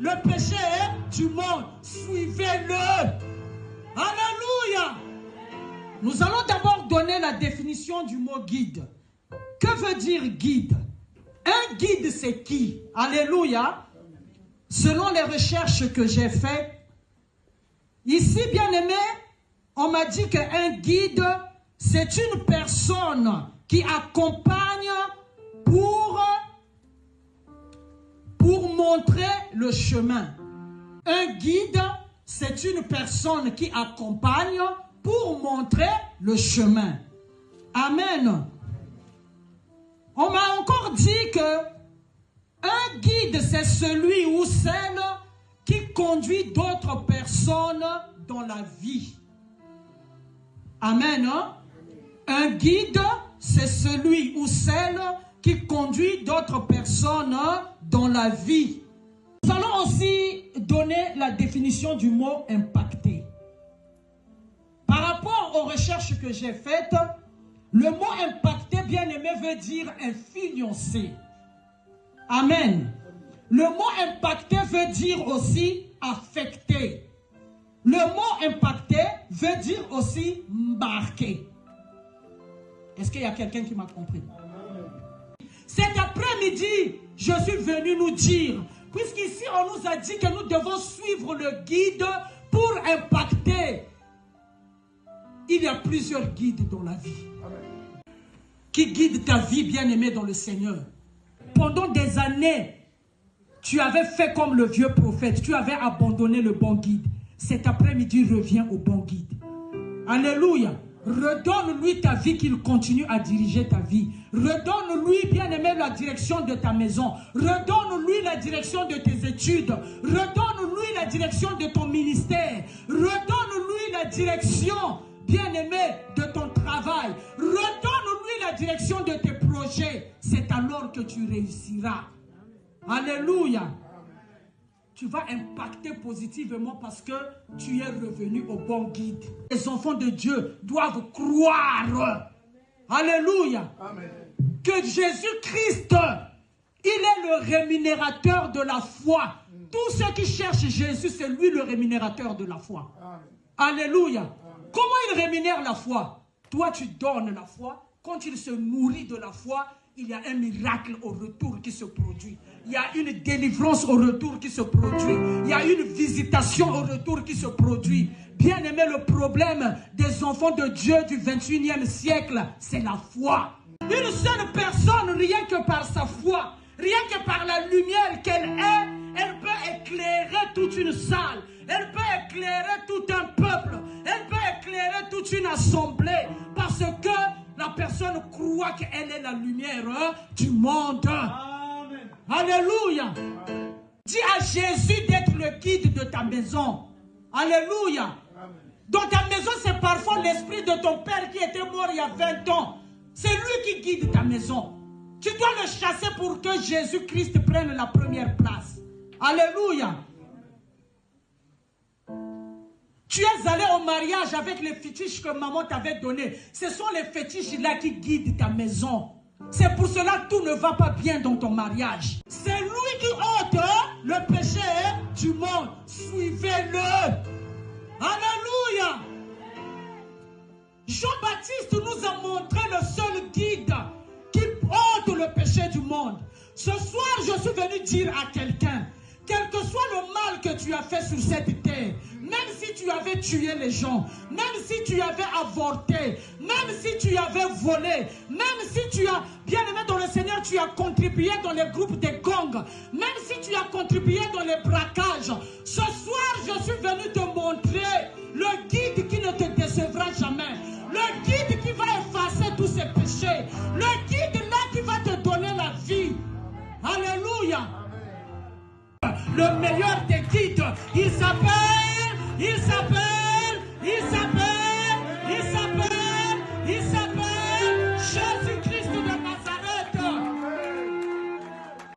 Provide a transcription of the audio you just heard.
le péché du monde. Suivez-le. Alléluia. Nous allons d'abord donner la définition du mot guide. Que veut dire guide? Un guide, c'est qui? Alléluia. Selon les recherches que j'ai faites, ici, bien aimé, on m'a dit qu'un guide, c'est une personne qui accompagne pour montrer le chemin. Un guide, c'est une personne qui accompagne pour montrer le chemin. Amen. On m'a encore dit que un guide, c'est celui ou celle qui conduit d'autres personnes dans la vie. Amen. Un guide, c'est celui ou celle qui conduit d'autres personnes dans la vie. Nous allons aussi donner la définition du mot impacter. Par rapport aux recherches que j'ai faites, le mot impacter, bien aimé, veut dire influencer. Amen. Le mot impacter veut dire aussi affecter. Le mot impacter veut dire aussi marquer. Est-ce qu'il y a quelqu'un qui m'a compris? Cet après-midi, je suis venu nous dire, puisqu'ici on nous a dit que nous devons suivre le guide pour impacter. Il y a plusieurs guides dans la vie. Qui guident ta vie, bien-aimée dans le Seigneur. Pendant des années, tu avais fait comme le vieux prophète. Tu avais abandonné le bon guide. Cet après-midi, reviens au bon guide. Alléluia. Redonne-lui ta vie, qu'il continue à diriger ta vie. Redonne-lui, bien-aimé, la direction de ta maison. Redonne-lui la direction de tes études. Redonne-lui la direction de ton ministère. Redonne-lui la direction, bien-aimé, de ton travail. Redonne-lui la direction de tes projets. C'est alors que tu réussiras. Alléluia. Tu vas impacter positivement parce que tu es revenu au bon guide. Les enfants de Dieu doivent croire. Alléluia. Amen. Que Jésus-Christ, il est le rémunérateur de la foi. Tous ceux qui cherchent Jésus, c'est lui le rémunérateur de la foi. Amen. Alléluia. Amen. Comment il rémunère la foi? Toi, tu donnes la foi. Quand il se nourrit de la foi, il y a un miracle au retour qui se produit. Il y a une délivrance au retour qui se produit. Il y a une visitation au retour qui se produit. Bien aimé, le problème des enfants de Dieu du 21e siècle, c'est la foi. Une seule personne, rien que par sa foi, rien que par la lumière qu'elle est, elle peut éclairer toute une salle. Elle peut éclairer tout un peuple. Elle peut éclairer toute une assemblée. Parce que la personne croit qu'elle est la lumière du monde. Amen. Alléluia. Amen. Dis à Jésus d'être le guide de ta maison. Alléluia. Amen. Dans ta maison, c'est parfois l'esprit de ton père qui était mort il y a 20 ans. C'est lui qui guide ta maison. Tu dois le chasser pour que Jésus-Christ prenne la première place. Alléluia. Tu es allé au mariage avec les fétiches que maman t'avait donnés. Ce sont les fétiches-là qui guident ta maison. C'est pour cela que tout ne va pas bien dans ton mariage. C'est lui qui ôte le péché du monde. Suivez-le. Alléluia. Jean-Baptiste nous a montré le seul guide qui ôte le péché du monde. Ce soir, je suis venu dire à quelqu'un, quel que soit le mal que tu as fait sur cette terre, même si tu avais tué les gens, même si tu avais avorté, même si tu avais volé, même si tu as, bien aimé dans le Seigneur, tu as contribué dans les groupes de gangs, même si tu as contribué dans les braquages, ce soir je suis venu te montrer le guide qui ne te